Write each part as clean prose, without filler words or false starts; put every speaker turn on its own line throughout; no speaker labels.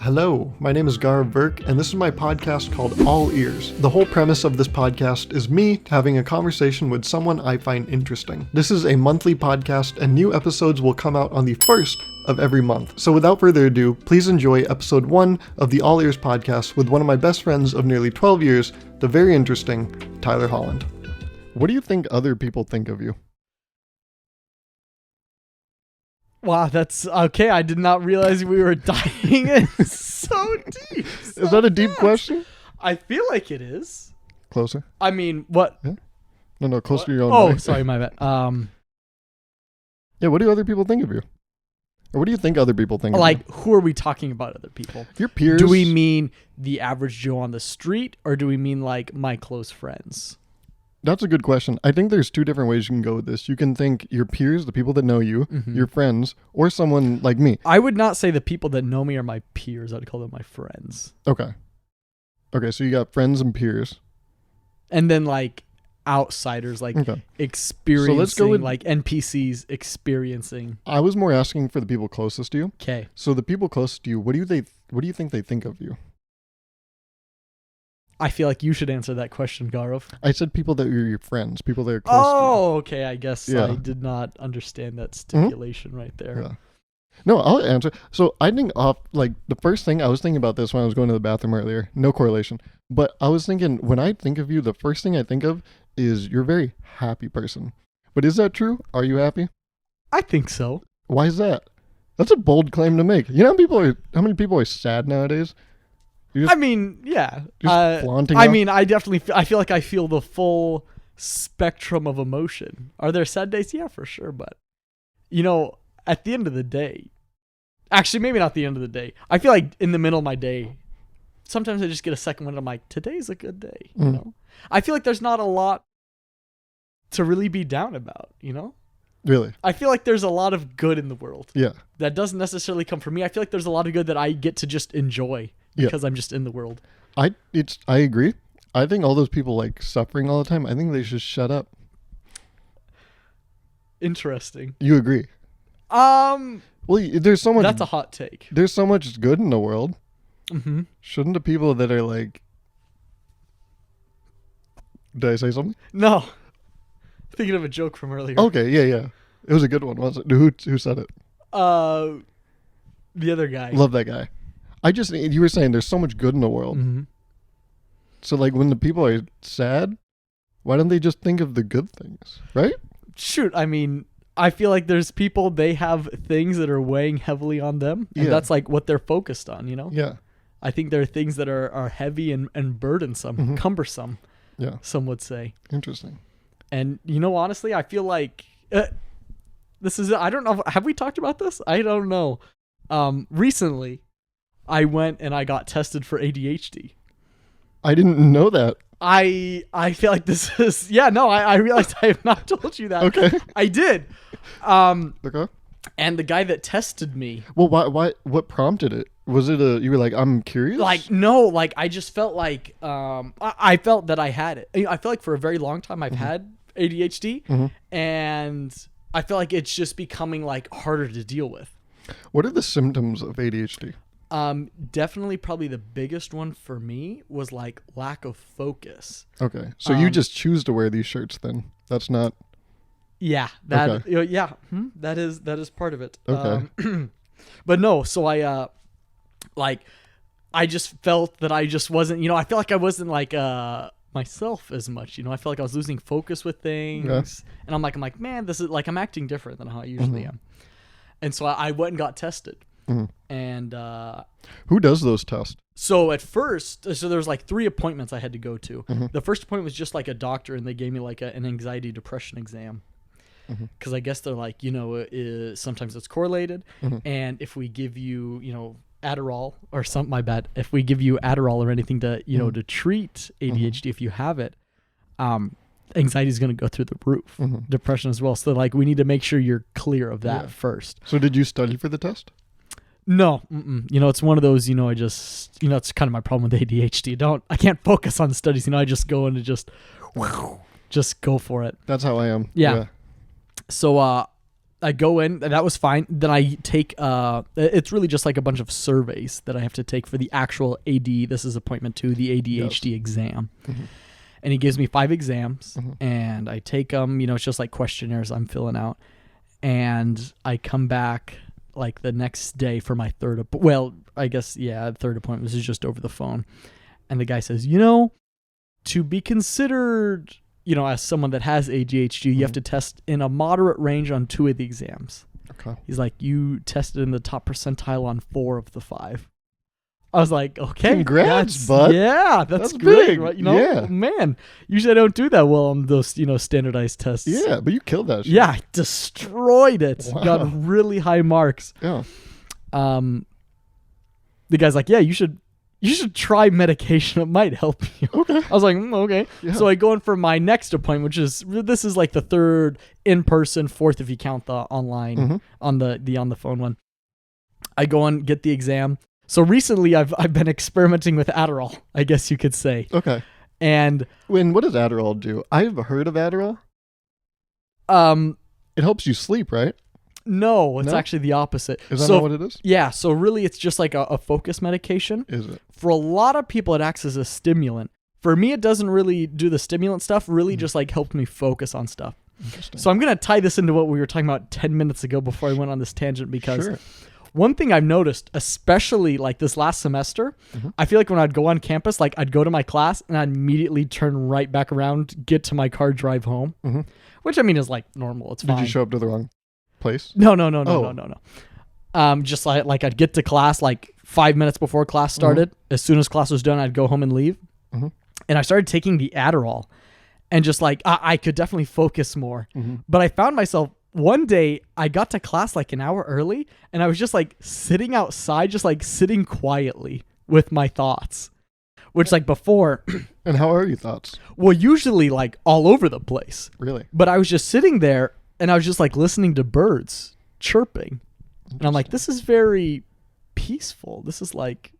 Hello, my name is Gauruv Virk, and this is my podcast called All Ears. The whole premise of this podcast is me having a conversation with someone I find interesting. This is a monthly podcast, and new episodes will come out on the 1st of every month. So without further ado, please enjoy episode 1 of the All Ears podcast with one of my best friends of nearly 12 years, the very interesting Tyler Holland. What do you think other people think of you?
Wow, that's okay. I did not realize we were diving in so deep.
Is that a deep question?
I feel like it is.
Closer?
I mean, what?
Yeah. No, closer to your own
Oh,
mic.
sorry, my bad.
Yeah, what do other people think of you? Or what do you think other people think of you?
Like, who are we talking about, other people?
Your peers?
Do we mean the average Joe on the street, or do we mean, like, my close friends?
That's a good question. I think there's two different ways you can go with this. You can think your peers, the people that know you, your friends, or someone like me.
I would not say the people that know me are my peers. I'd call them my friends.
Okay, so you got friends and peers.
And then, like, outsiders, like, experiencing,
So let's go with,
like, NPCs experiencing.
I was more asking for the people closest to you.
Okay.
So the people closest to you, what do you think they think of you?
I feel like you should answer that question, Gauruv.
I said people that are your friends, people that are close to you.
Oh, okay. I guess
Yeah.
I did not understand that stipulation right there.
Yeah. No, I'll answer. So I think the first thing I was thinking about this when I was going to the bathroom earlier. No correlation. But I was thinking, when I think of you, the first thing I think of is you're a very happy person. But is that true? Are you happy?
I think so.
Why is that? That's a bold claim to make. You know how many people are sad nowadays?
I mean, yeah.
Just flaunting
I
off?
mean, I definitely, I feel like I feel the full spectrum of emotion. Are there sad days? Yeah, for sure. But, at the end of the day, actually, maybe not the end of the day. I feel like in the middle of my day, sometimes I just get a second one and I'm like, today's a good day. You know? I feel like there's not a lot to really be down about,
Really?
I feel like there's a lot of good in the world.
Yeah.
That doesn't necessarily come from me. I feel like there's a lot of good that I get to just enjoy because I'm just in the world.
I agree. I think all those people like suffering all the time, I think they should shut up.
Interesting.
You agree? Well, there's so much.
That's a hot take.
There's so much good in the world.
Mm-hmm.
Shouldn't the people that are like... Did I say something?
No. Thinking of a joke from earlier.
Okay, yeah. It was a good one, wasn't it? Who said it?
The other guy.
Love that guy. You were saying there's so much good in the world.
Mm-hmm.
So like when the people are sad, why don't they just think of the good things, right?
Shoot, I mean, I feel like there's people, they have things that are weighing heavily on them, and that's like what they're focused on,
Yeah.
I think there are things that are heavy and burdensome, cumbersome, some would say.
Interesting.
And, honestly, I feel like this is, I don't know, have we talked about this? I don't know. Recently, I went and I got tested for ADHD.
I didn't know that.
I feel like this is, I realized I have not told you that.
Okay.
I did.
Okay.
And the guy that tested me.
Well, why, what prompted it? Was it you were like, I'm curious?
Like, no, like I just felt like, I felt that I had it. I feel like for a very long time I've had ADHD, and I feel like it's just becoming like harder to deal with.
What are the symptoms of ADHD?
Definitely probably the biggest one for me was like lack of focus.
Okay. So you just choose to wear these shirts then. That's not...
Yeah. That is part of it.
Okay.
But no, so I just felt that I just wasn't, I feel like I wasn't like myself as much, I felt like I was losing focus with things. And I'm like, man, this is like, I'm acting different than how I usually am. And so I went and got tested. And
who does those tests?
So at first, there was like 3 appointments I had to go to. The first appointment was just like a doctor, and they gave me like an anxiety depression exam. Because I guess they're like, sometimes it's correlated. And if we give you, Adderall or something, if we give you Adderall or anything to, to treat ADHD, if you have it, anxiety is going to go through the roof. Depression as well. So like, we need to make sure you're clear of that first.
So did you study for the test?
No, it's one of those, I just, it's kind of my problem with ADHD. I can't focus on studies. I just go into just go for it.
That's how I am.
Yeah. So, I go in, and that was fine. Then I take, it's really just like a bunch of surveys that I have to take for the actual AD. This is appointment 2, the ADHD exam. Mm-hmm. And he gives me 5 exams, and I take them. It's just like questionnaires I'm filling out. And I come back like the next day for my third appointment. This is just over the phone. And the guy says, to be considered, as someone that has ADHD, you have to test in a moderate range on 2 of the exams.
Okay.
He's like, you tested in the top percentile on 4 of the 5. I was like, okay.
Congrats, bud.
Yeah, that's great.
Big.
Man, usually I don't do that well on those, standardized tests.
Yeah, but you killed that shit.
Yeah, I destroyed it.
Wow.
Got really high marks.
Yeah.
The guy's like, yeah, you should try medication. It might help you. Okay. I was like, okay. Yeah. So I go in for my next appointment, this is like the 3rd in person, 4th if you count the online on the phone one. I go and get the exam. So recently I've been experimenting with Adderall, I guess you could say.
Okay.
And
what does Adderall do? I've heard of Adderall. It helps you sleep, right?
No, it's actually the opposite.
Is that not what it is?
Yeah, so really it's just like a focus medication.
Is it?
For a lot of people it acts as a stimulant. For me it doesn't really do the stimulant stuff, really just like helped me focus on stuff.
Interesting.
So I'm going to tie this into what we were talking about 10 minutes ago before I went on this tangent because one thing I've noticed, especially like this last semester, I feel like when I'd go on campus, like I'd go to my class and I'd immediately turn right back around, get to my car, drive home, which I mean is like normal. It's fine.
Did you show up to the wrong place?
No. Just like I'd get to class like 5 minutes before class started. As soon as class was done, I'd go home and leave. And I started taking the Adderall and just like I could definitely focus more. But I found myself one day I got to class like an hour early and I was just like sitting outside, just like sitting quietly with my thoughts, which like before.
And how are your thoughts?
Well, usually like all over the place.
Really?
But I was just sitting there and I was just like listening to birds chirping. And I'm like, this is very peaceful. This is like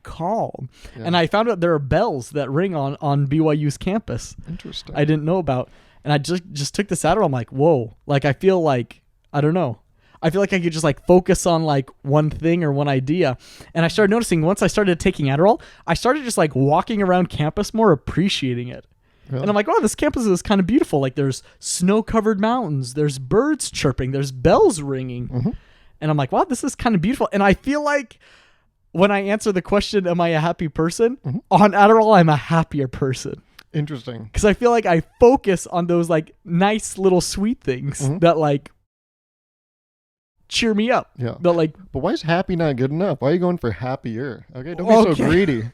calm. Yeah. And I found out there are bells that ring on BYU's campus.
Interesting.
I didn't know about. And I just took this Adderall. I'm like, whoa. Like, I feel like, I don't know. I feel like I could just like focus on like one thing or one idea. And I started noticing once I started taking Adderall, I started just like walking around campus more, appreciating it. Really? And I'm like, oh, this campus is kind of beautiful. Like there's snow-covered mountains. There's birds chirping. There's bells ringing. And I'm like, wow, this is kind of beautiful. And I feel like when I answer the question, am I a happy person? On Adderall, I'm a happier person.
Interesting.
Because I feel like I focus on those like nice little sweet things that like cheer me up.
Yeah.
That like.
But why is happy not good enough? Why are you going for happier? Okay, don't be so greedy.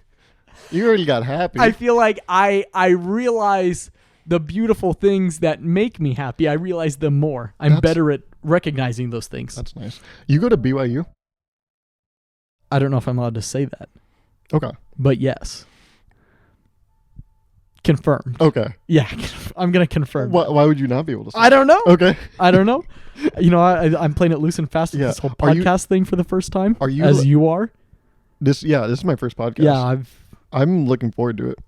You already got happy.
I feel like I realize the beautiful things that make me happy. I realize them more. I'm better at recognizing those things.
That's nice. You go to BYU?
I don't know if I'm allowed to say that.
Okay.
But yes. Confirmed.
Okay.
Yeah, I'm going to confirm.
Why would you not be able to say
I don't know.
Okay.
I don't know. I'm playing it loose and fast with this whole podcast thing for the first time.
Are you?
As you are?
This is my first podcast.
Yeah,
I'm looking forward to it.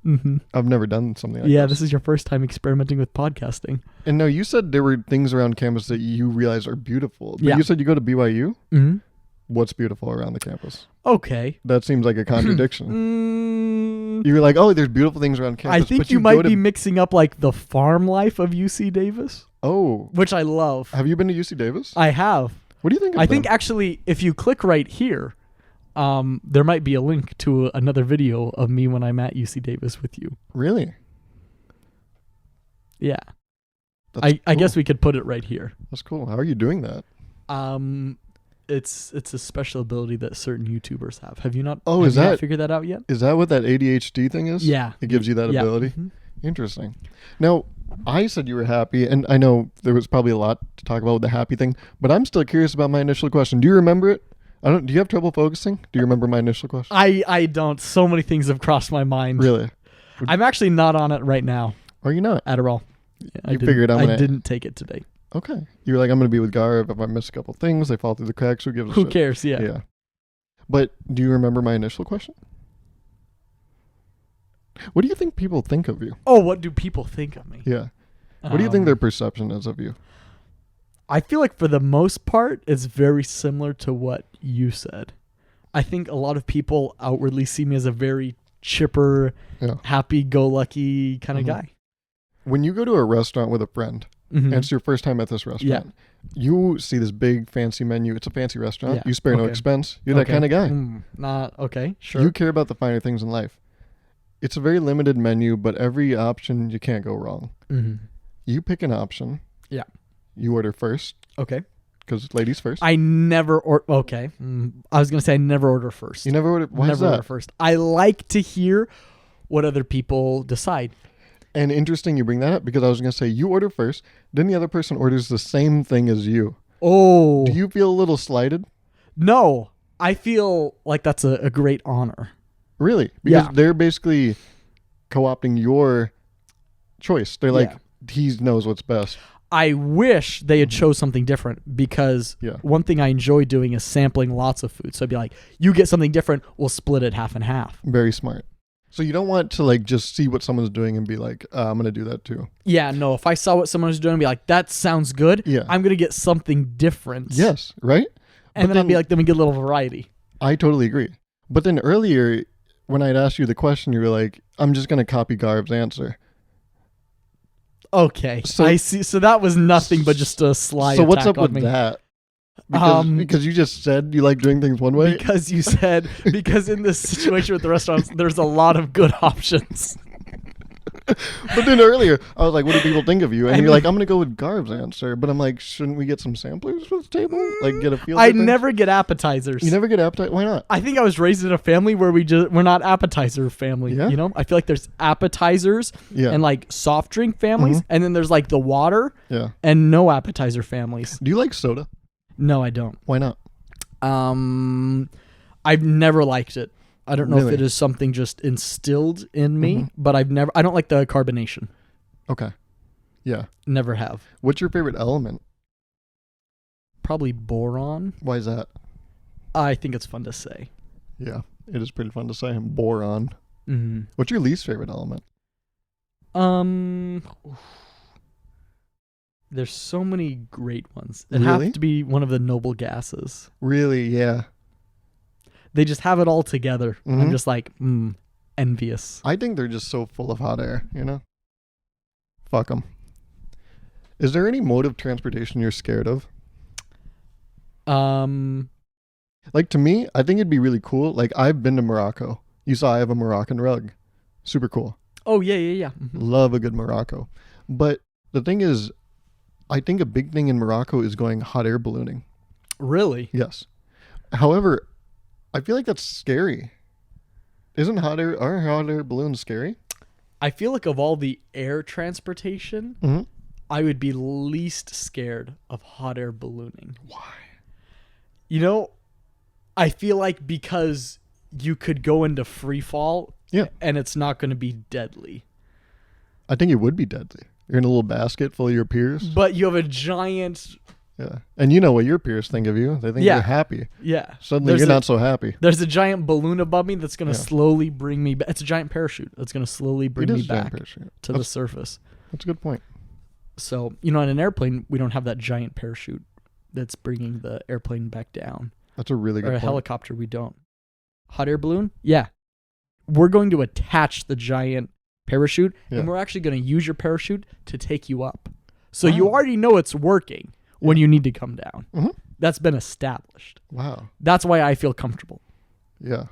I've never done something like this.
Yeah, this is your first time experimenting with podcasting.
And no, you said there were things around campus that you realize are beautiful. But you said you go to BYU? What's beautiful around the campus?
Okay.
That seems like a contradiction. You're like, oh, there's beautiful things around campus.
I think you might be mixing up like the farm life of UC Davis.
Oh.
Which I love.
Have you been to UC Davis?
I have.
What do you think of
them? Think actually, if you click right here, there might be a link to another video of me when I'm at UC Davis with you.
Really?
Yeah. I guess we could put it right here.
That's cool. How are you doing that?
It's a special ability that certain YouTubers have. Have you not?
Oh,
have you not figured that out yet?
Is that what that ADHD thing is?
Yeah,
it gives you that ability. Interesting. Now, I said you were happy, and I know there was probably a lot to talk about with the happy thing, but I'm still curious about my initial question. Do you remember it? Do you have trouble focusing? Do you remember my initial question?
I don't. So many things have crossed my mind.
Really?
I'm actually not on it right now.
Are you not?
Adderall.
Yeah, you figured
I didn't take it today.
Okay. You were like, I'm going to be with Gauruv. If I miss a couple things, they fall through the cracks. Who gives a shit?
Who cares? Yeah.
Yeah. But do you remember my initial question? What do you think people think of you?
Oh, what do people think of me?
Yeah. What do you think their perception is of you?
I feel like for the most part, it's very similar to what you said. I think a lot of people outwardly see me as a very chipper, happy-go-lucky kind of guy.
When you go to a restaurant with a friend, and it's your first time at this restaurant, you see this big fancy menu. It's a fancy restaurant.
Yeah.
You spare no expense. You're that kind of guy.
Not okay. Sure.
You care about the finer things in life. It's a very limited menu, but every option you can't go wrong. You pick an option.
Yeah.
You order first.
Okay.
Because ladies first.
I never okay. I was gonna say I never order first.
You never order. Why is that?
Order first. I like to hear what other people decide.
And interesting you bring that up, because I was going to say you order first, then the other person orders the same thing as you.
Oh.
Do you feel a little slighted?
No. I feel like that's a great honor.
Really? Because they're basically co-opting your choice. They're like, he knows what's best.
I wish they had chose something different, because one thing I enjoy doing is sampling lots of food. So I'd be like, you get something different, we'll split it half and half.
Very smart. So you don't want to like just see what someone's doing and be like, I'm going to do that too.
Yeah, no. If I saw what someone was doing and be like, that sounds good, I'm going to get something different.
Yes, right?
And then I'd be like, then we get a little variety.
I totally agree. But then earlier, when I'd asked you the question, you were like, I'm just going to copy Gauruv's answer.
Okay, so, I see. So that was nothing but just a sly attack on me.
So what's up with that? Because you just said you like doing things one way?
Because you said, because in this situation with the restaurants, there's a lot of good options.
But then earlier, I was like, what do people think of you? And you're like, I'm going to go with Gauruv's answer. But I'm like, shouldn't we get some samplers for the table? Like, get a feel?
I never get appetizers.
You never get appetizers? Why not?
I think I was raised in a family where we're not appetizer family.
Yeah?
You know? I feel like there's appetizers and like soft drink families. And then there's like the water and no appetizer families.
Do you like soda?
No, I don't.
Why not?
I've never liked it. I don't know if it is something just instilled in me, but I don't like the carbonation.
Okay. Yeah.
Never have.
What's your favorite element?
Probably boron.
Why is that?
I think it's fun to say.
Yeah, it is pretty fun to say. Boron.
Mm-hmm.
What's your least favorite element?
There's so many great ones. It have to be one of the noble gases.
Really? Yeah.
They just have it all together. I'm just like, envious.
I think they're just so full of hot air, you know? Fuck them. Is there any mode of transportation you're scared of? Like, to me, I think it'd be really cool. Like, I've been to Morocco. You saw I have a Moroccan rug. Super cool.
Oh, yeah. Mm-hmm.
Love a good Morocco. But the thing is, I think a big thing in Morocco is going hot air ballooning.
Really?
Yes. However, I feel like that's scary. Aren't hot air balloons scary?
I feel like of all the air transportation, I would be least scared of hot air ballooning.
Why?
You know, I feel like because you could go into free fall and it's not going to be deadly.
I think it would be deadly. You're in a little basket full of your peers.
But you have a giant...
Yeah. And you know what your peers think of you. They think you're happy.
Yeah.
Suddenly you're not so happy.
There's a giant balloon above me that's going to slowly bring me back. It's a giant parachute that's going to slowly bring me back to the surface.
That's a good point.
So, you know, on an airplane, we don't have that giant parachute that's bringing the airplane back down.
That's a really good point.
Or a helicopter, we don't. Hot air balloon? Yeah. We're going to attach the giant parachute, and we're actually going to use your parachute to take you up. So you already know it's working when you need to come down. That's been established.
Wow.
That's why I feel comfortable.
Yeah.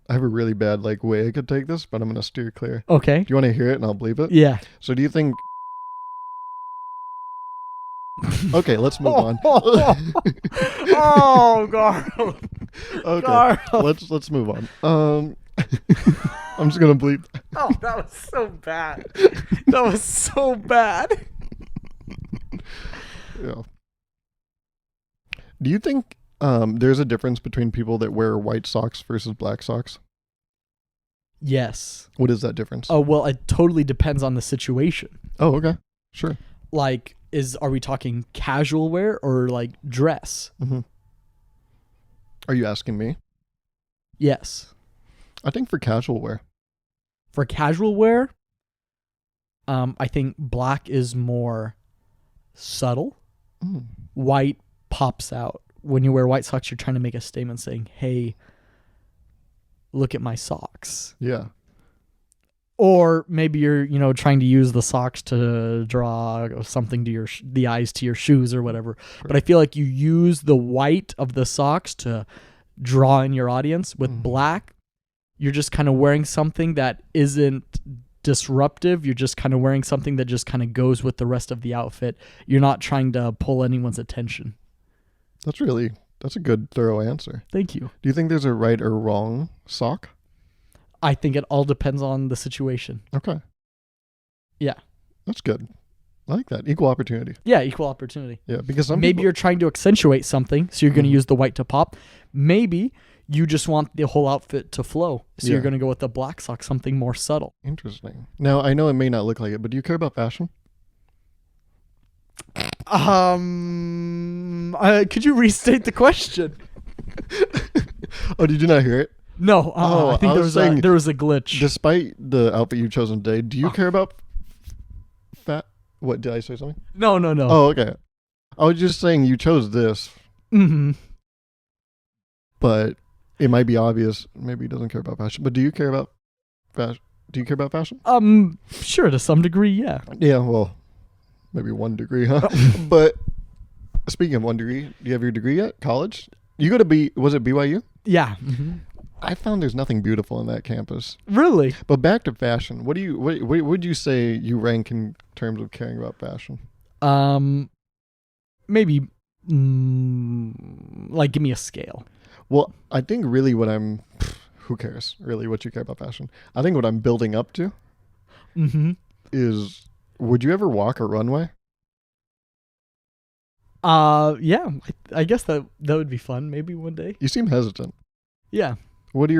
I have a really bad way I could take this, but I'm going to steer clear.
Okay.
Do you want to hear it and I'll believe it?
Yeah.
So do you think... Okay, let's move on.
Oh, Gauruv.
Okay,
Gauruv.
let's move on. I'm just going to bleep.
Oh, that was so bad. That was so bad.
Yeah. Do you think there's a difference between people that wear white socks versus black socks?
Yes.
What is that difference?
Oh, well, it totally depends on the situation.
Oh, okay. Sure.
Like, are we talking casual wear or like dress?
Are you asking me?
Yes.
I think for casual wear.
For casual wear, I think black is more subtle. white pops out. When you wear white socks, you're trying to make a statement saying, hey, look at my socks.
Yeah.
Or maybe you're, trying to use the socks to draw something to the eyes to your shoes or whatever. Sure. But I feel like you use the white of the socks to draw in your audience. With black, you're just kind of wearing something that isn't disruptive. You're just kind of wearing something that just kind of goes with the rest of the outfit. You're not trying to pull anyone's attention.
That's a good, thorough answer.
Thank you.
Do you think there's a right or wrong sock?
I think it all depends on the situation.
Okay.
Yeah.
That's good. I like that. Equal opportunity.
Yeah, equal opportunity.
Yeah, because
maybe you're trying to accentuate something, so you're going to use the white to pop. Maybe you just want the whole outfit to flow, so you're going to go with the black sock, something more subtle.
Interesting. Now, I know it may not look like it, but do you care about fashion?
Could you restate the question?
Oh, did you not hear it?
No, I think there was a glitch.
Despite the outfit you've chosen today, do you care about what, did I say something?
No.
Oh, okay. I was just saying you chose this.
Mm-hmm.
But it might be obvious. Maybe he doesn't care about fashion. But do you care about fashion? Do you care about fashion?
Sure, to some degree, yeah.
Yeah, well, maybe 1 degree, huh? But speaking of 1 degree, do you have your degree yet? College? You go to was it BYU?
Yeah. Mm-hmm.
I found there's nothing beautiful on that campus.
Really?
But back to fashion. What would you say you rank in terms of caring about fashion?
Maybe like give me a scale.
Well, I think really who cares really what you care about fashion? I think what I'm building up to is, would you ever walk a runway?
Yeah, I guess that would be fun. Maybe one day.
You seem hesitant.
Yeah.
What's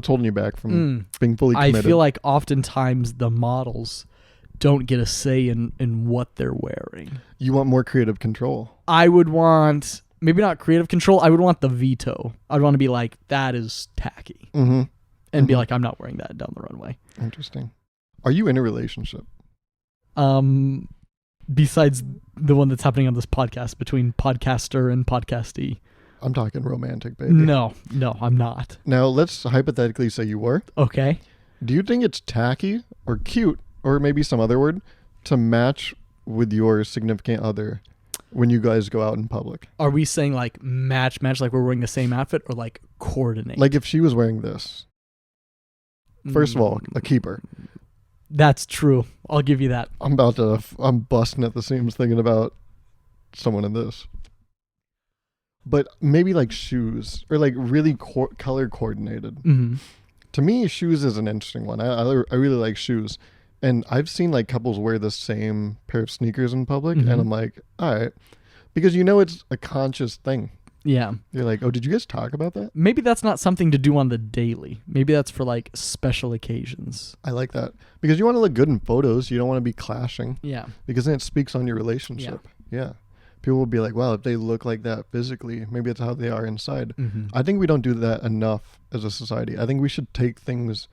holding you back from being fully committed?
I feel like oftentimes the models don't get a say in what they're wearing.
You want more creative control.
I would want, maybe not creative control, I would want the veto. I'd want to be like, that is tacky.
Mm-hmm.
And be like, I'm not wearing that down the runway.
Interesting. Are you in a relationship?
Besides the one that's happening on this podcast between podcaster and podcastee.
I'm talking romantic, baby.
No, I'm not.
Now, let's hypothetically say you were.
Okay.
Do you think it's tacky or cute, or maybe some other word, to match with your significant other when you guys go out in public?
Are we saying like match, like we're wearing the same outfit, or like coordinate?
Like if she was wearing this. First of all, a keeper.
That's true. I'll give you that.
I'm busting at the seams thinking about someone in this. But maybe like shoes, or like really color coordinated.
Mm-hmm.
To me, shoes is an interesting one. I really like shoes. And I've seen like couples wear the same pair of sneakers in public. And I'm like, all right. Because it's a conscious thing.
Yeah.
You're like, oh, did you guys talk about that?
Maybe that's not something to do on the daily. Maybe that's for like special occasions.
I like that. Because you want to look good in photos. You don't want to be clashing.
Yeah.
Because then it speaks on your relationship. Yeah. People will be like, wow, if they look like that physically, maybe it's how they are inside. Mm-hmm. I think we don't do that enough as a society. I think we should take things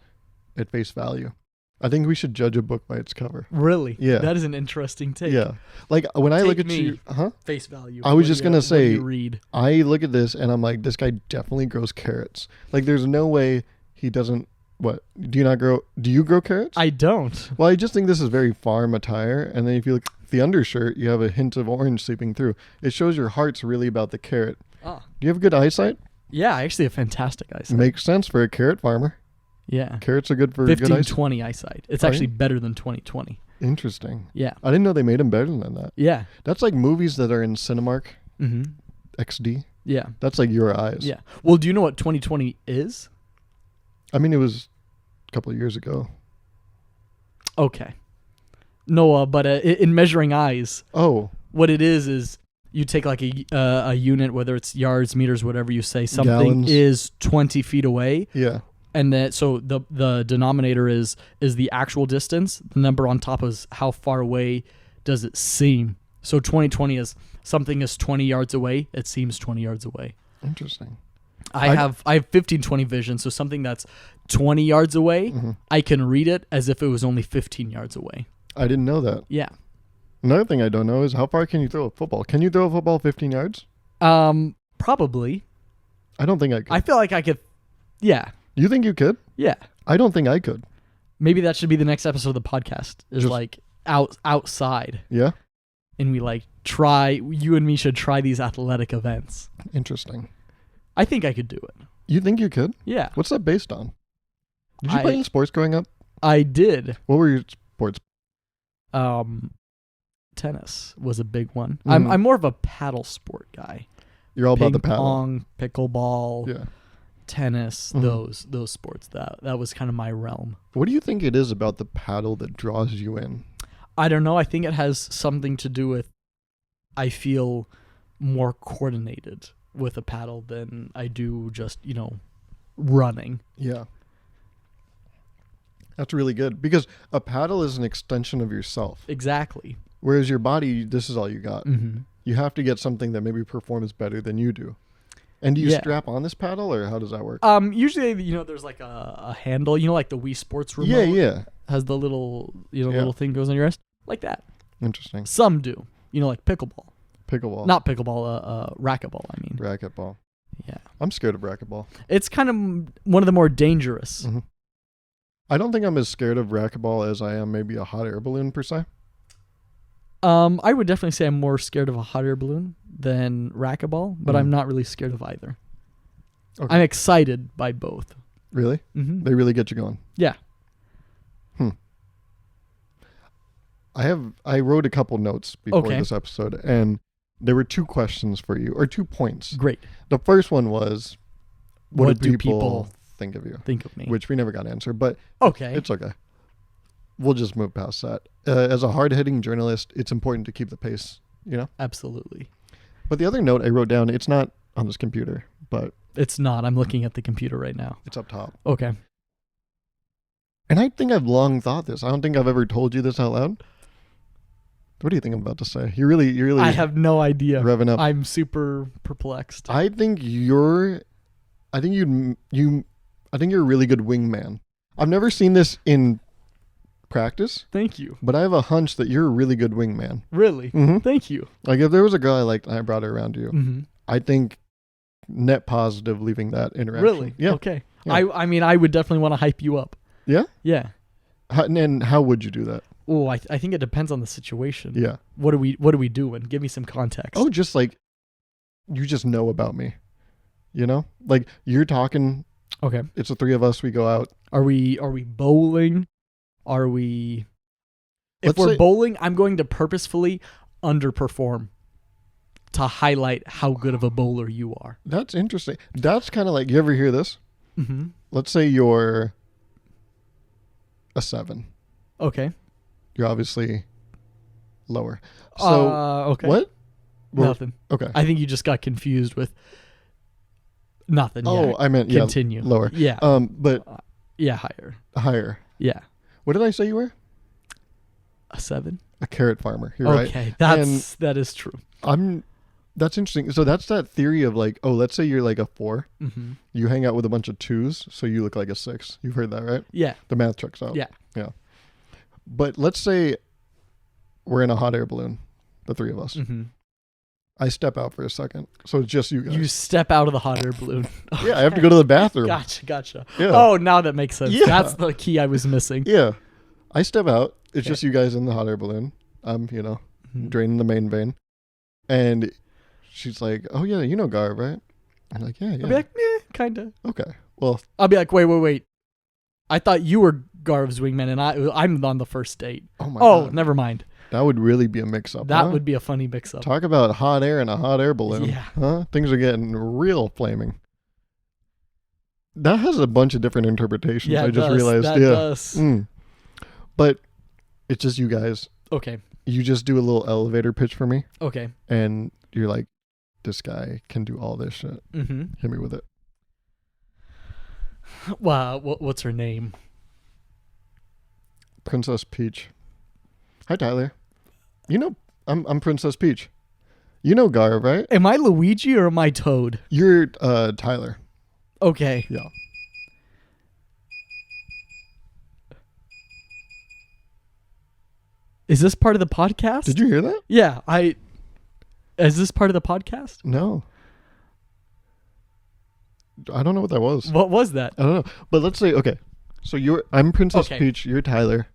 at face value. I think we should judge a book by its cover.
Really?
Yeah.
That is an interesting take.
Yeah. Like when I look at you,
face value.
I was just going to say,
read.
I look at this and I'm like, this guy definitely grows carrots. Like there's no way he doesn't. What? Do you grow carrots?
I don't.
Well, I just think this is very farm attire. And then if you look at the undershirt, you have a hint of orange seeping through. It shows your heart's really about the carrot. Do you have good eyesight?
Yeah, I actually have fantastic eyesight.
Makes sense for a carrot farmer.
Yeah.
Carrots are good for good eyesight.
15-20 eyesight. It's actually better than 20/20.
Interesting.
Yeah.
I didn't know they made them better than that.
Yeah.
That's like movies that are in Cinemark.
Mm-hmm.
XD.
Yeah.
That's like your eyes.
Yeah. Well, do you know what 20/20 is?
I mean, it was a couple of years ago.
Okay. No, but in measuring eyes.
Oh.
What it is you take like a unit, whether it's yards, meters, whatever you say, something
Gallons.
is 20 feet away.
Yeah.
And then so the denominator is the actual distance. The number on top is how far away does it seem. So 20/20 is something is 20 yards away. It seems 20 yards away.
Interesting.
I have 15/20 vision. So something that's 20 yards away, I can read it as if it was only 15 yards away.
I didn't know that.
Yeah.
Another thing I don't know is how far can you throw a football? Can you throw a football 15 yards?
Probably.
I don't think I could.
I feel like I could. Yeah.
You think you could?
Yeah.
I don't think I could.
Maybe that should be the next episode of the podcast. Is
Just-
like outside,
Yeah?
and we like try. You and me should try these athletic events.
Interesting.
I think I could do it.
You think you could?
Yeah.
What's that based on? Did you play any sports growing up?
I did.
What were your sports?
Tennis was a big one.
Mhm.
I'm more of a paddle sport guy.
You're all about the
Ping
paddle.
pong, pickleball,
Yeah.
tennis,
Mhm.
those sports. That was kind of my realm.
What do you think it is about the paddle that draws you in?
I don't know. I think it has something to do with I feel more coordinated with a paddle than I do just, running.
Yeah. That's really good because a paddle is an extension of yourself.
Exactly.
Whereas your body, this is all you got.
Mm-hmm.
You have to get something that maybe performs better than you do. And do you strap on this paddle or how does that work?
Usually, there's like a handle, like the Wii Sports remote.
Yeah.
Has the little, little thing goes on your wrist. Like that.
Interesting.
Some do. Like pickleball.
Pickleball.
Not pickleball, racquetball, I mean.
Racquetball.
Yeah.
I'm scared of racquetball.
It's kind of one of the more dangerous.
Mm-hmm. I don't think I'm as scared of racquetball as I am maybe a hot air balloon per se.
I would definitely say I'm more scared of a hot air balloon than racquetball, but I'm not really scared of either. Okay. I'm excited by both.
Really?
Mm-hmm.
They really get you going?
Yeah.
I wrote a couple notes before this episode, and there were 2 questions for you, or 2 points.
Great.
The first one was, what do people think of you?
Think of me.
Which we never got an answer, but
okay.
It's okay. We'll just move past that. As a hard-hitting journalist, it's important to keep the pace,
Absolutely.
But the other note I wrote down, it's not on this computer, but
it's not. I'm looking at the computer right now.
it's up top.
Okay.
And I think I've long thought this. I don't think I've ever told you this out loud. What do you think I'm about to say? You're really
I have no idea.
Revving up.
I'm super perplexed.
I think you're a really good wingman. I've never seen this in practice.
Thank you.
But I have a hunch that you're a really good wingman.
Really?
Mm-hmm.
Thank you.
Like if there was a girl I liked and I brought her around you,
mm-hmm.
I think net positive leaving that interaction.
Really?
Yeah.
Okay.
Yeah.
I mean, I would definitely want to hype you up.
Yeah?
Yeah.
And how would you do that?
Oh, I think it depends on the situation.
Yeah.
What are we doing? Give me some context.
Oh, just like you just know about me. Like you're talking.
Okay.
It's the 3 of us. We go out.
Are we bowling? Are we? If we're bowling, I'm going to purposefully underperform to highlight how good of a bowler you are.
That's interesting. That's kind of like, you ever hear this?
Mm-hmm.
Let's say you're a 7.
Okay.
You're obviously lower. So
okay.
What?
Nothing.
Okay.
I think you just got confused with nothing.
Oh,
yeah.
I meant
continue.
Lower.
Yeah.
But
yeah, higher.
Higher.
Yeah.
What did I say you were?
A 7.
A carrot farmer. You're right.
Okay, that is true.
That's interesting. So that's that theory of like, let's say you're like a 4.
Mm-hmm.
You hang out with a bunch of 2s, so you look like a 6. You've heard that, right?
Yeah.
The math checks out.
Yeah.
Yeah. But let's say we're in a hot air balloon, the 3 of us.
Mm-hmm.
I step out for a second, so it's just you guys.
You step out of the hot air balloon. Okay.
Yeah, I have to go to the bathroom.
Gotcha.
Yeah.
Oh, now that makes sense.
Yeah.
That's the key I was missing.
Yeah. I step out. It's just you guys in the hot air balloon. I'm,
Mm-hmm.
draining the main vein. And she's like, oh, yeah, you know Gauruv, right? I'm like, yeah.
I'll be like, kind of.
Okay. Well.
I'll be like, wait. I thought you were Gauruv's wingman, and I'm on the first date.
Oh, my God.
Never mind.
That would really be a mix-up.
That would be a funny mix-up.
Talk about hot air and a hot air balloon.
Yeah.
Huh? Things are getting real flaming. That has a bunch of different interpretations.
Yeah,
I just realized.
That does.
But it's just you guys.
Okay.
You just do a little elevator pitch for me.
Okay.
And you're like, this guy can do all this shit.
Mm-hmm.
Hit me with it.
Wow. What's her name?
Princess Peach. Hi, Tyler. I'm Princess Peach. You know Gauruv, right?
Am I Luigi or am I Toad?
You're Tyler.
Okay.
Yeah.
Is this part of the podcast?
Did you hear that?
Yeah, Is this part of the podcast?
No. I don't know what that was.
What was that?
I don't know. But let's say, okay. So I'm Princess Peach. You're Tyler.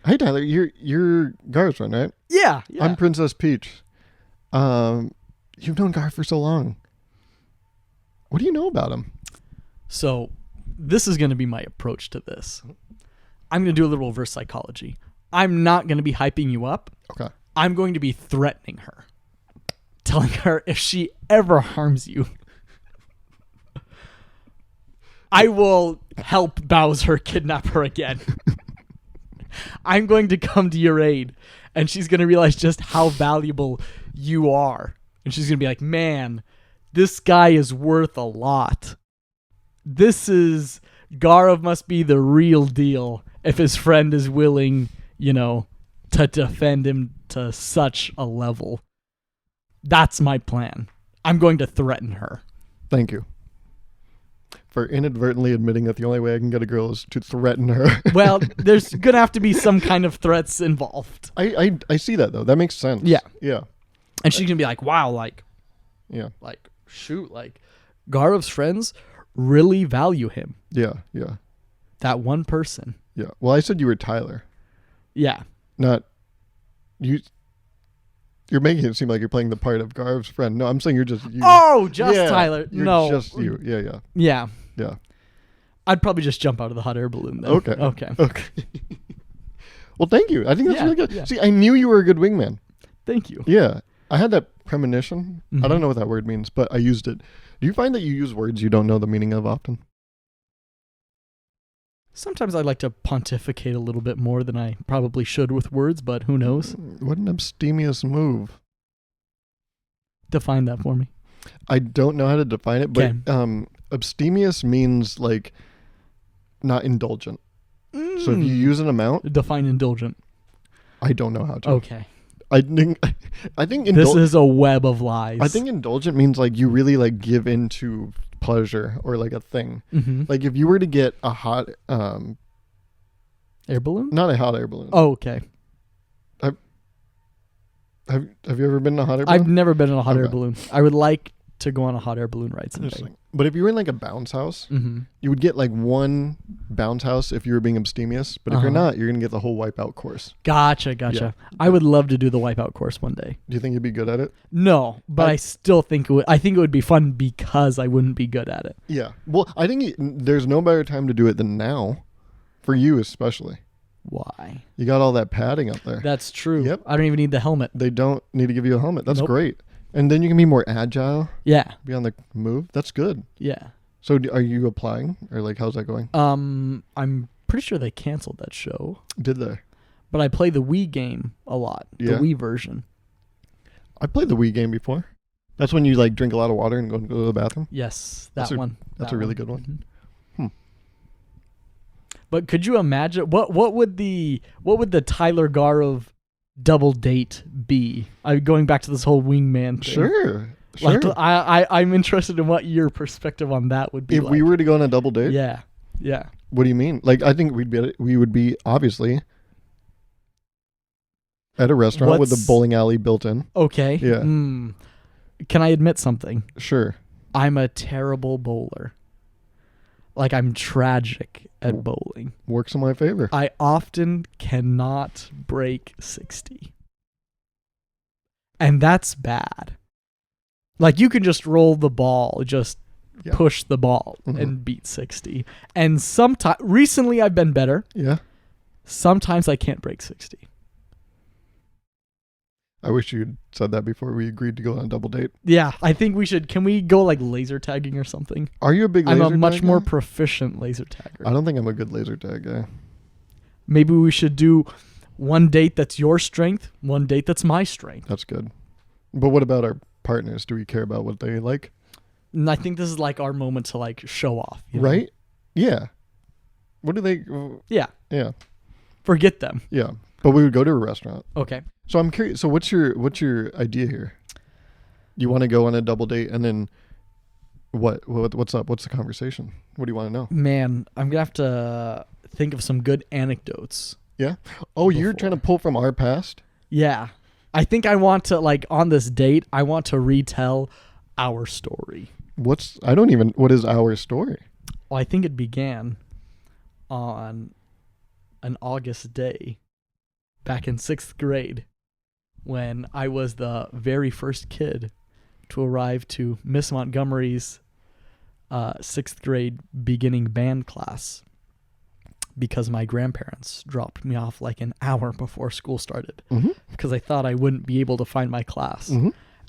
Hey, Tyler. You're Gar's friend, right?
Yeah.
I'm Princess Peach. You've known Gar for so long. What do you know about him?
So this is going to be my approach to this. I'm going to do a little reverse psychology. I'm not going to be hyping you up.
Okay.
I'm going to be threatening her. Telling her if she ever harms you, I will help Bowser kidnap her again. I'm going to come to your aid, and she's going to realize just how valuable you are. And she's going to be like, man, this guy is worth a lot. Gauruv must be the real deal if his friend is willing, to defend him to such a level. That's my plan. I'm going to threaten her.
Thank you for inadvertently admitting that the only way I can get a girl is to threaten her.
Well, there's going to have to be some kind of threats involved.
I see that, though. That makes sense.
Yeah.
Yeah.
And she's going to be like, wow, shoot, Gauruv's friends really value him.
Yeah, yeah.
That one person.
Yeah. Well, I said you were Tyler.
Yeah.
Not you. You're making it seem like you're playing the part of Gauruv's friend. No, I'm saying you're just you.
Oh, Tyler.
You're
no.
just you. Yeah, yeah.
Yeah.
Yeah.
I'd probably just jump out of the hot air balloon then.
Okay. Well, thank you. I think that's really good.
Yeah.
See, I knew you were a good wingman.
Thank you.
Yeah. I had that premonition.
Mm-hmm.
I don't know what that word means, but I used it. Do you find that you use words you don't know the meaning of often?
Sometimes I like to pontificate a little bit more than I probably should with words, but who knows?
What an abstemious move.
Define that for me.
I don't know how to define it, but abstemious means not indulgent. So if you use an amount,
define indulgent.
I don't know how to.
Okay.
I think
this is a web of lies.
I think indulgent means you really give into pleasure or a thing.
Mm-hmm.
If you were to get a hot
air balloon,
not a hot air balloon.
Oh, okay.
Have you ever been in a hot air balloon?
I've never been in a hot air balloon. I would like to go on a hot air balloon ride someday.
But if you were in a bounce house,
mm-hmm.
you would get
one
bounce house if you were being abstemious. But if you're not, you're going to get the whole Wipeout course.
Gotcha. Yeah. I would love to do the Wipeout course one day.
Do you think you'd be good at it?
No, but I still think I think it would be fun because I wouldn't be good at it.
Yeah. Well, I think there's no better time to do it than now, for you especially.
Why?
You got all that padding up there.
That's true.
Yep.
I don't even need the helmet.
They don't need to give you a helmet. That's great. And then you can be more agile.
Yeah.
Be on the move. That's good.
Yeah.
So are you applying or how's that going?
I'm pretty sure they canceled that show.
Did they?
But I play the Wii game a lot.
Yeah.
The Wii version.
I played the Wii game before. That's when you drink a lot of water and go to the bathroom?
Yes,
that's
one.
That's a really good one.
Mm-hmm. But could you imagine what would the Tyler Gauruv double date be? Going back to this whole wingman thing.
Sure.
I'm interested in what your perspective on that would be.
If we were to go on a double date?
Yeah.
What do you mean? I think we would be obviously at a restaurant with a bowling alley built in.
Okay.
Yeah.
Can I admit something?
Sure.
I'm a terrible bowler. I'm tragic at bowling.
Works in my favor.
I often cannot break 60. And that's bad. You can just roll the ball, push the ball and beat 60. And recently I've been better.
Yeah.
Sometimes I can't break 60.
I wish you'd said that before we agreed to go on a double date.
Yeah, I think we should. Can we go laser tagging or something?
Are you a big laser tag guy?
I'm a much more proficient laser tagger.
I don't think I'm a good laser tag guy.
Maybe we should do one date that's your strength, one date that's my strength.
That's good. But what about our partners? Do we care about what they like?
And I think this is our moment to show off.
Right? Yeah. What do they...
Yeah.
Yeah.
Forget them.
Yeah. But we would go to a restaurant.
Okay.
So I'm curious. So what's your idea here? You want to go on a double date and then what's up? What's the conversation? What do you want to know?
Man, I'm going to have to think of some good anecdotes
Yeah. Oh, you're
Before.
trying to pull from our past?
Yeah. I think I want to, like, on this date, I want to retell our story.
What is our story?
Well, I think it began on an August day back in 6th grade when I was the very first kid to arrive to Miss Montgomery's 6th grade beginning band class because my grandparents dropped me off like an hour before school started because I thought I wouldn't be able to find my class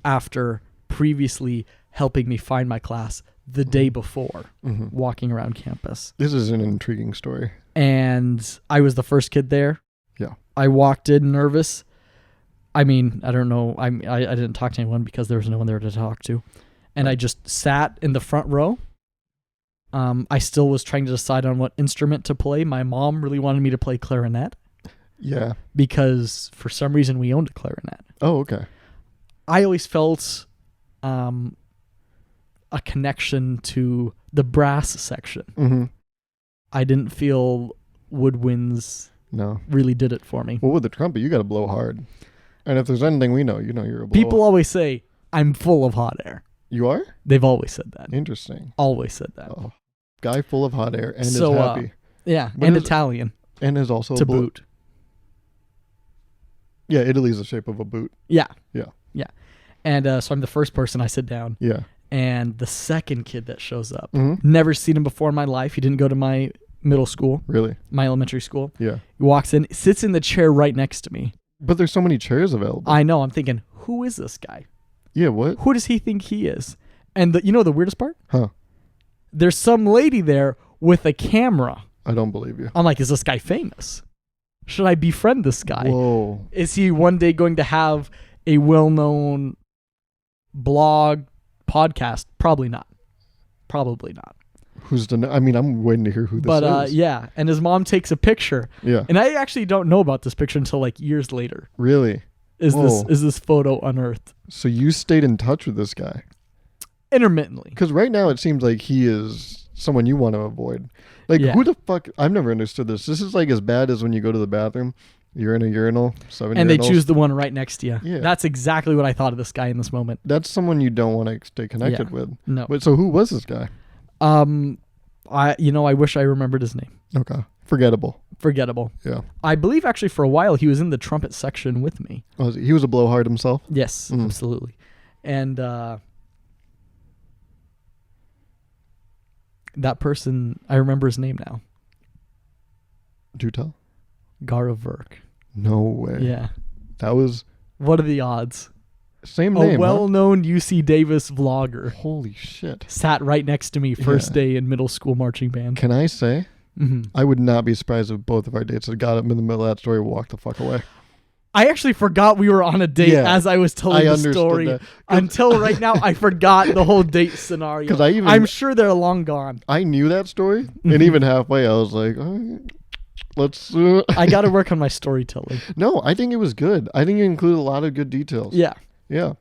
after previously helping me find my class the day before walking around campus.
This is an intriguing story.
And I was the first kid there.
Yeah.
I walked in nervous. I mean, I don't know. I didn't talk to anyone because there was no one there to talk to. And I just sat in the front row. I still was trying to decide on what instrument to play. My mom really wanted me to play clarinet.
Yeah.
Because for some reason we owned a clarinet.
Oh, okay.
I always felt a connection to the brass section. I didn't feel woodwinds really did it for me.
Well, with the trumpet, you got to blow hard. And if there's anything we know, you're a blower.
People always say, I'm full of hot air.
You are?
They've always said that.
Interesting.
Always said that.
Oh, guy full of hot air and
So,
is happy.
Yeah,
But
and
is-
Italian
And is also
to boot.
Yeah, Italy's the shape of a boot.
Yeah.
Yeah.
Yeah. And so I'm the first person I sit down.
Yeah.
And the second kid that shows up,
Mhm.
never seen him before in my life. He didn't go to my middle school,
Really?
my elementary school.
Yeah.
He walks in, sits in the chair right next to me.
But there's so many chairs available.
I know. I'm thinking, who is this guy?
Yeah, what?
Who does he think he is? And the weirdest part?
Huh.
There's some lady there with a camera.
I don't believe you.
I'm like, is this guy famous? Should I befriend this guy?
Whoa.
Is he one day going to have a well-known blog, podcast? Probably not. Probably not.
I'm waiting to hear who this
But
is.
yeah, and his mom takes a picture.
Yeah.
And I actually don't know about this picture until like years later.
Really?
Is
Whoa.
this photo unearthed?
So you stayed in touch with this guy?
Intermittently.
Because right now it seems like he is someone you want to avoid. Like,
Yeah.
who the fuck? I've never understood this. This is like as bad as when you go to the bathroom. You're in a urinal, 7
And they
urinals.
choose the one right next to you.
Yeah.
That's exactly what I thought of this guy in this moment.
That's someone you don't want to stay connected
Yeah.
with.
No.
But so who was this guy?
I wish I remembered his name.
Okay. Forgettable.
Forgettable.
Yeah.
I believe actually for a while he was in the trumpet section with me.
He was a blowhard himself?
Yes,
Mhm.
absolutely. And that person, I remember his name now.
Do tell.
Gauruv Virk.
No way.
Yeah.
That was
What are the odds?
same
A
name. huh?
well-known UC Davis vlogger
Holy shit.
sat right next to me first
Yeah.
day in middle school marching band.
Can I say?
Mhm.
I would not be surprised if both of our dates had got up in the middle of that story and walked the fuck away.
I actually forgot we were on a date
Yeah,
as I was telling
I
the
understood
story.
that.
Until right now, I forgot the whole date scenario.
'Cause
I'm sure they're long gone.
I knew that story,
Mm-hmm.
and even halfway, I was like, all right, let's.
I got to work on my storytelling.
No, I think it was good. I think it included a lot of good details.
Yeah,
Yeah.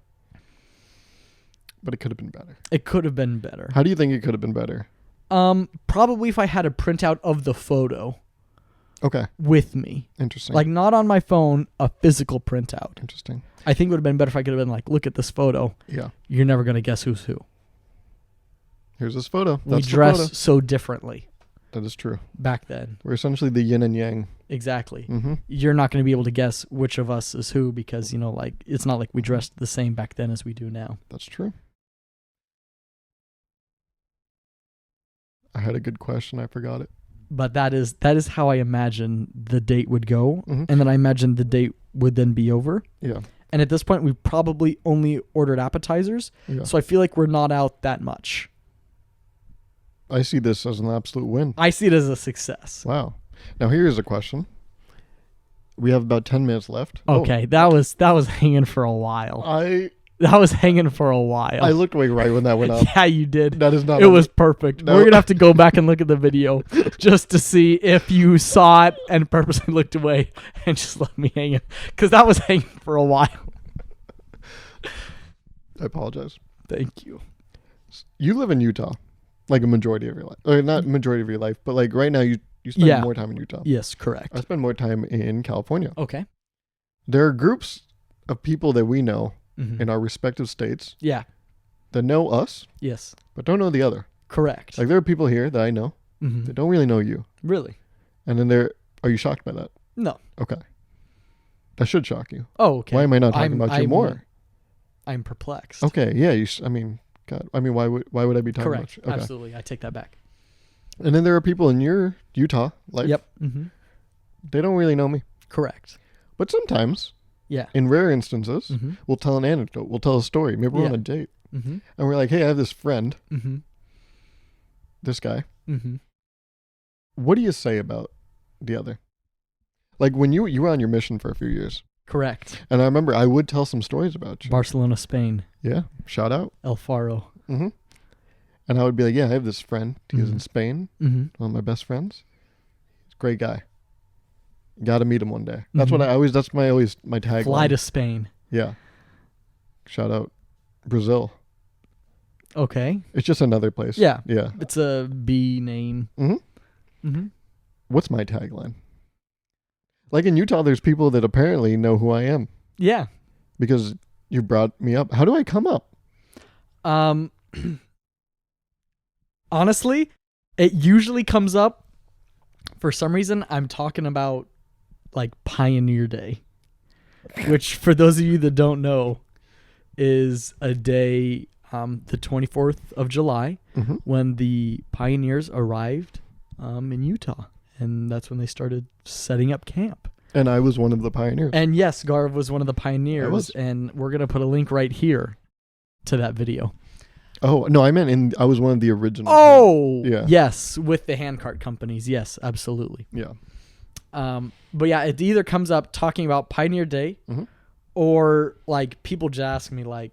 But it could have been better.
it could have been better.
How do you think it could have been better?
Probably if I had a printout of the photo
Okay.
with me,
Interesting.
like not on my phone, a physical printout.
Interesting.
I think it would have been better if I could have been like, look at this photo.
Yeah.
You're never gonna guess who's who.
Here's this photo.
We
That's the
dress
photo.
so differently
That is true.
back then.
We're essentially the yin and yang.
Exactly.
Mm-hmm.
You're not going to be able to guess which of us is who because, like, it's not like we dressed the same back then as we do now.
That's true. I had a good question. I forgot it.
But that is how I imagine the date would go.
Mhm.
And then I imagine the date would then be over.
Yeah.
And at this point, we probably only ordered appetizers.
Yeah.
So I feel like we're not out that much.
I see this as an absolute win.
I see it as a success.
Wow. Now here is a question. We have about 10 minutes left.
Okay, that was hanging for a while. That was hanging for a while.
I looked away right when that went up.
Yeah, you did.
That is not.
It was perfect.
No.
We're going to have to go back and look at the video just to see if you saw it and purposely looked away and just left me hanging. Because that was hanging for a while.
I apologize.
Thank you.
You live in Utah, like a majority of your life. Or not majority of your life, but like right now you You spend
Yeah.
more time in Utah.
Yes, correct.
I spend more time in California.
Okay.
There are groups of people that we know
Mhm.
in our respective states
Yeah.
that know us,
Yes.
but don't know the other.
Correct.
Like there are people here that I know
Mhm.
that don't really know you.
Really?
And then are you shocked by that?
No.
Okay. That should shock you.
Oh, okay.
Why am I not talking about you more?
I'm perplexed.
Okay. Yeah. God. I mean, why would I be talking
Correct.
about you? Okay.
Absolutely. I take that back.
And then there are people in your Utah life.
Yep. Mm-hmm.
They don't really know me.
Correct.
But sometimes,
Yeah.
in rare instances,
Mm-hmm.
we'll tell an anecdote. We'll tell a story. Maybe we're
Yeah.
on a date.
Mm-hmm.
And we're like, hey, I have this friend,
Mm-hmm.
this guy.
Mm-hmm.
What do you say about the other? Like when you were on your mission for a few years.
Correct.
And I remember I would tell some stories about you.
Barcelona, Spain.
Yeah. Shout out.
El Faro.
Mm-hmm. And I would be like, yeah, I have this friend. He was in
Mhm.
Spain.
Mm-hmm.
One of my best friends. He's a great guy. Got to meet him one day. That's what
Mhm.
that's my tagline.
Fly to Spain.
Yeah. Shout out Brazil.
Okay.
It's just another place.
Yeah.
Yeah.
It's a B name.
Mm-hmm.
Mm-hmm.
What's my tagline? Like in Utah, there's people that apparently know who I am
Yeah.
because you brought me up. How do I come up?
Honestly, it usually comes up for some reason. I'm talking about like Pioneer Day, which for those of you that don't know is a day, the 24th of July,
Mm-hmm.
when the pioneers arrived in Utah. And that's when they started setting up camp.
And I was one of the pioneers.
And yes, Gauruv was one of the pioneers.
was.
And we're going to put a link right here to that video.
Oh, no, I meant I was one of the original.
Oh,
Yeah.
yes, with the handcart companies. Yes, absolutely.
Yeah.
But yeah, it either comes up talking about Pioneer Day,
Mhm.
or like people just ask me like,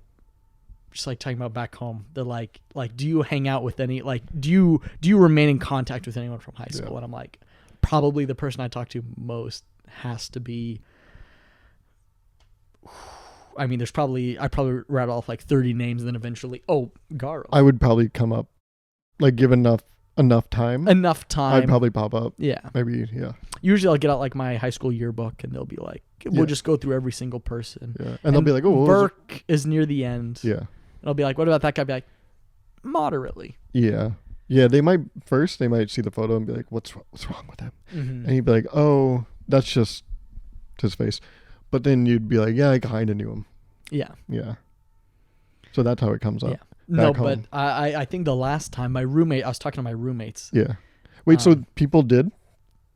just like talking about back home. They're like, do you hang out with any, like, do you remain in contact with anyone from high school?
Yeah.
And I'm like, probably the person I talk to most has to be. I mean, I probably rattle off like 30 names, and then eventually, Gauruv.
I would probably come up, like, give enough time.
Enough time.
I'd probably pop up.
Yeah.
Maybe, yeah.
Usually I'll get out like my high school yearbook, and they'll be like, we'll
Yeah.
just go through every single person.
Yeah. And they'll be like, oh, what was it?
Virk is near the end.
Yeah.
And I'll be like, what about that guy? I'll be like, moderately.
Yeah. Yeah, they might see the photo and be like, what's wrong with him?
Mm-hmm.
And he'd be like, oh, that's just his face. But then you'd be like, yeah, I kind of knew him.
Yeah.
Yeah. So that's how it comes up.
Yeah. No,
back home.
but I think the last time I was talking to my roommates.
Yeah. Wait, so people did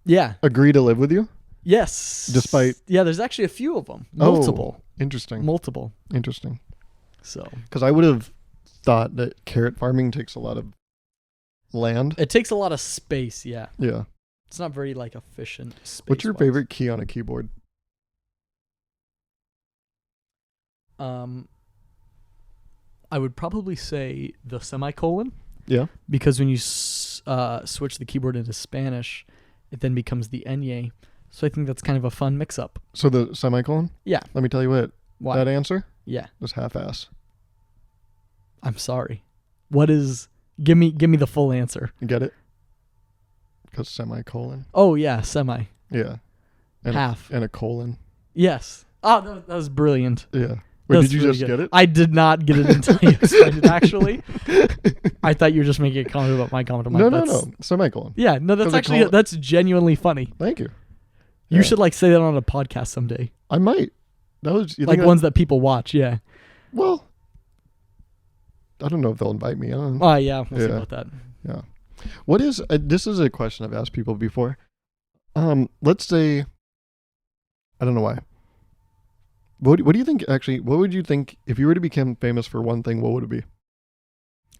Yeah.
agree to live with you?
Yes.
Despite.
Yeah, there's actually a few of them. Multiple.
Oh, interesting.
Multiple.
Interesting.
So.
Because I would have thought that carrot farming takes a lot of land.
It takes a lot of space, yeah.
Yeah.
It's not very like efficient space.
What's your favorite key on a keyboard?
I would probably say the semicolon.
Yeah.
Because when you switch the keyboard into Spanish, it then becomes the enye. So I think that's kind of a fun mix-up.
So the semicolon?
Yeah.
Let me tell you what.
Why?
That answer
Yeah.
was half-ass.
I'm sorry. What is... Give me the full answer.
You get it? Because semicolon.
Oh, yeah. Semi.
Yeah. And
Half.
and a colon.
Yes. Oh, that was brilliant.
Yeah. Wait,
That's
did you
really
just
good.
get it?
I did not get it until you explained it, actually. I thought you were just making a comment about my comment.
No. Semicolon.
Yeah, no, that's
'Cause I
actually,
call it-
that's genuinely funny.
Thank you.
You
Yeah.
should like say that on a podcast someday.
I might. That was you
Like
think
ones that people watch, yeah.
well, I don't know if they'll invite me on.
Oh, yeah, we'll see
Yeah.
about that.
Yeah. What is this is a question I've asked people before. Let's say I don't know why. What do you think actually, what would you think if you were to become famous for one thing, what would it be?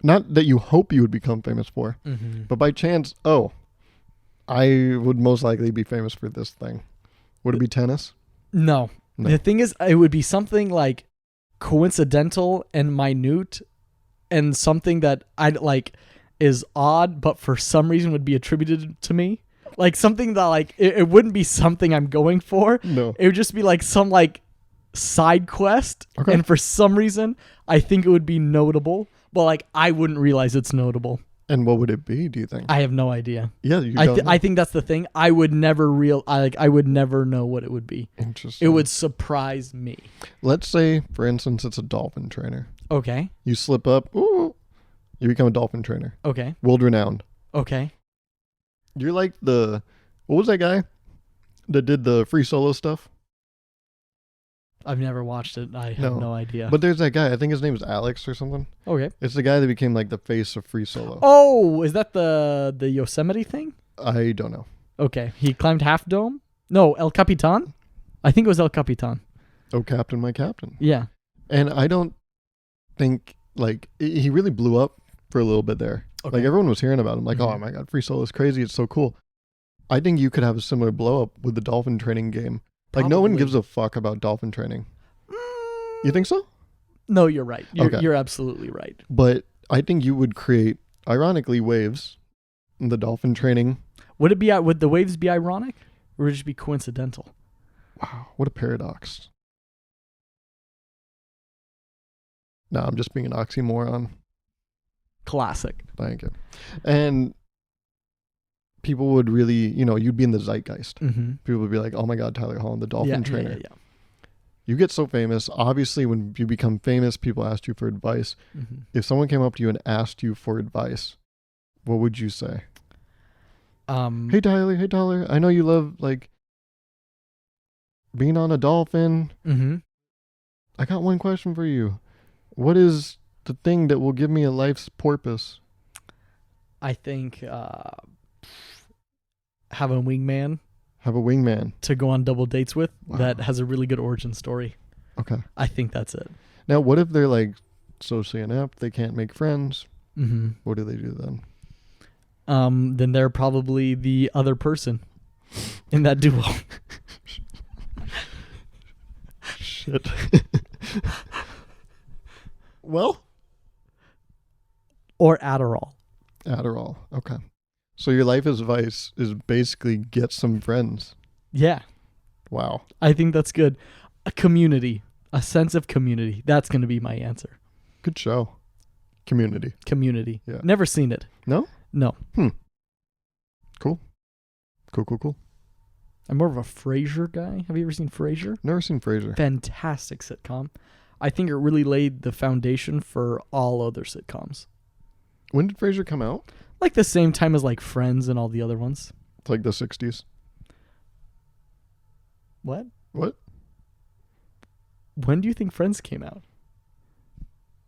Not that you hope you would become famous for,
Mm-hmm.
but by chance, I would most likely be famous for this thing. Would it be tennis?
No.
No.
The thing is, it would be something like coincidental and minute, and something that I'd like is odd, but for some reason would be attributed to me. Like something that like it wouldn't be something I'm going for.
No.
It would just be like some like side quest,
Okay.
and for some reason I think it would be notable, but like I wouldn't realize it's notable.
And what would it be, do you think?
I have no idea.
Yeah, you don't know.
I think that's the thing. I would never I would never know what it would be.
Interesting.
It would surprise me.
Let's say, for instance, it's a dolphin trainer.
Okay.
You slip up, ooh, you become a dolphin trainer.
Okay.
World renowned.
Okay.
You're like what was that guy that did the free solo stuff?
I've never watched it. I have no idea.
But there's that guy. I think his name is Alex or something.
Okay.
It's the guy that became like the face of free solo.
Oh, is that the Yosemite thing?
I don't know.
Okay. He climbed Half Dome? No, El Capitan? I think it was El Capitan.
Oh, Captain, my captain.
Yeah.
And I don't think, like, he really blew up for a little bit there.
Okay.
Like, everyone was hearing about him. Like, oh my God, free solo is crazy. It's so cool. I think you could have a similar blow up with the dolphin training game. Like, no one gives a fuck about dolphin training. You think so?
No, you're right.
Okay.
You're absolutely right.
But I think you would create, ironically, waves in the dolphin training.
Would the waves be ironic? Or would it just be coincidental?
Wow, what a paradox. No, I'm just being an oxymoron.
Classic.
Thank you. And people would really, you'd be in the zeitgeist.
Mm-hmm.
People would be like, oh my God, Tyler Holland, the dolphin trainer.
Yeah.
You get so famous. Obviously, when you become famous, people ask you for advice.
Mm-hmm.
If someone came up to you and asked you for advice, what would you say? Hey Tyler, I know you love, like, being on a dolphin.
Mm-hmm.
I got one question for you. What is the thing that will give me a life's purpose?
I think have a wingman.
Have a wingman.
To go on double dates with.
Wow.
That has a really good origin story.
Okay.
I think that's it.
Now, what if they're, like, socially inept, they can't make friends?
Mm-hmm.
What do they do then?
Then they're probably the other person in that duo.
Shit. Well?
Or Adderall.
Adderall. Okay. So your life advice is basically get some friends.
Yeah.
Wow.
I think that's good. A community. A sense of community. That's going to be my answer.
Good show. Community.
Community.
Yeah.
Never seen it.
No?
No.
Cool. Cool.
I'm more of a Frasier guy. Have you ever seen Frasier?
Never seen Frasier.
Fantastic sitcom. I think it really laid the foundation for all other sitcoms.
When did Frasier come out?
Like the same time as like Friends and all the other ones.
It's like the 60s.
What?
When
do you think Friends came out?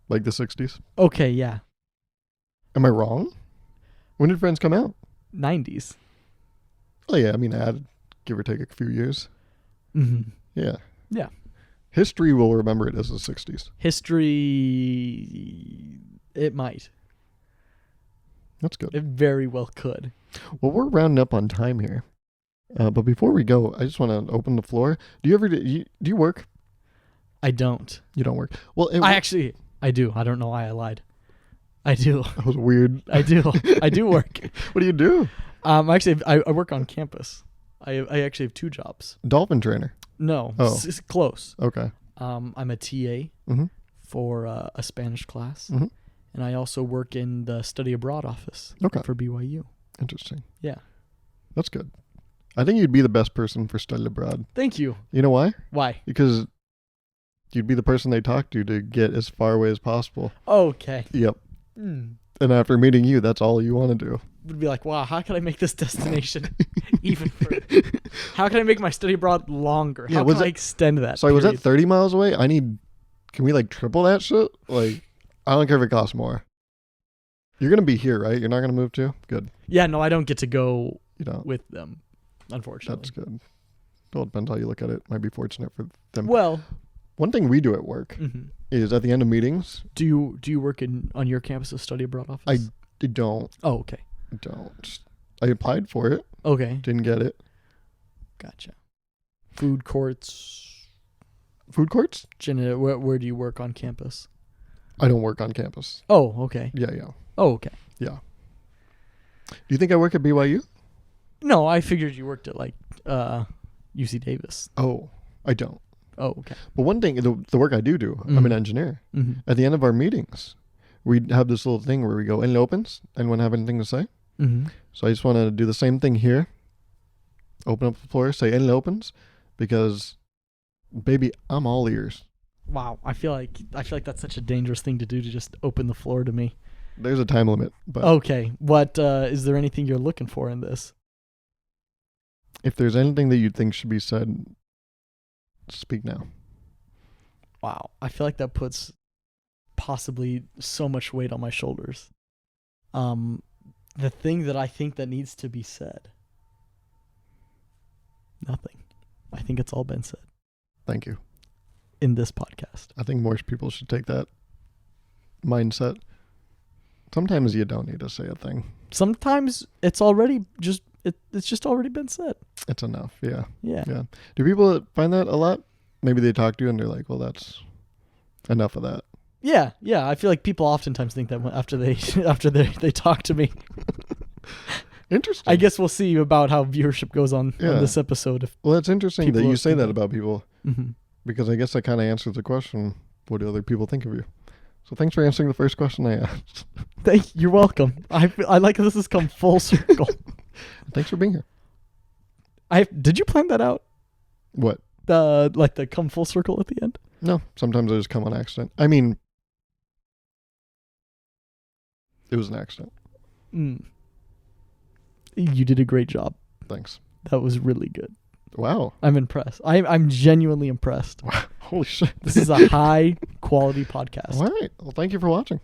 Like the 60s?
Okay, yeah.
Am I wrong? When did Friends come out?
90s.
Oh, yeah. I mean, give or take a few years.
Mm-hmm.
Yeah.
Yeah.
History will remember it as the 60s.
History, it might.
That's good.
It very well could.
Well, we're rounding up on time here. But before we go, I just want to open the floor. Do you ever do you work?
I don't.
You don't work. Well,
I do. I don't know why I lied. I do.
That was weird.
I do. I do work.
What do you do?
Actually, I work on campus. I actually have 2 jobs.
Dolphin trainer.
No.
Oh.
It's close.
Okay.
I'm a TA
Mm-hmm.
for a Spanish class.
Mm-hmm.
And I also work in the study abroad office for BYU.
Interesting.
Yeah.
That's good. I think you'd be the best person for study abroad.
Thank you.
You know why?
Why?
Because you'd be the person they talk to get as far away as possible.
Okay.
Yep. And after meeting you, that's all you want to do.
Would be like, wow, how can I make this destination even further? How can I make my study abroad longer? How can I extend that?
Sorry, was that 30 miles away? Can we like triple that shit? Like, I don't care if it costs more. You're going to be here, right? You're not going to move too? Good.
Yeah, no, I don't get to go
You don't.
with them, unfortunately.
That's good. Well, it depends how you look at it. Might be fortunate for them.
Well,
one thing we do at work is at the end of meetings.
Do you work on your campus of study abroad office?
I don't.
Oh, okay.
I applied for it.
Okay.
Didn't get it.
Gotcha. Food courts.
Food courts?
Jenna, where do you work on campus?
I don't work on campus.
Oh, okay.
Yeah.
Oh, okay.
Yeah. Do you think I work at BYU?
No, I figured you worked at like UC Davis.
Oh, I don't.
Oh, okay.
But one thing, the work I do, I'm an engineer.
Mm-hmm.
At the end of our meetings, we have this little thing where we go, "Any opens? Anyone have anything to say?"
Mm-hmm.
So I just want to do the same thing here. Open up the floor, say "Any opens," because, baby, I'm all ears.
Wow, I feel like that's such a dangerous thing to do, to just open the floor to me.
There's a time limit, but
Okay, what is there anything you're looking for in this?
if there's anything that you think should be said, speak now.
Wow, I feel like that puts possibly so much weight on my shoulders. The thing that I think that needs to be said. Nothing. I think it's all been said
Thank you.
in this podcast.
I think more people should take that mindset. Sometimes you don't need to say a thing.
Sometimes it's already just it's just already been said.
It's enough. Yeah.
Yeah.
Yeah. Do people find that a lot? Maybe they talk to you and they're like, well, that's enough of that.
Yeah. I feel like people oftentimes think that after they talk to me.
Interesting.
I guess we'll see about how viewership goes on this episode.
Well, it's interesting that you say that about people,
Mm-hmm.
because I guess that kind of answers the question, what do other people think of you? So thanks for answering the first question I asked.
You're welcome. I like how this has come full circle.
Thanks for being here.
Did you plan that out?
What?
The come full circle at the end?
No, sometimes I just come on accident. I mean, it was an accident.
You did a great job.
Thanks.
That was really good.
Wow.
I'm impressed. I'm genuinely impressed.
Wow. Holy shit.
This is a high quality podcast.
All right. Well, thank you for watching.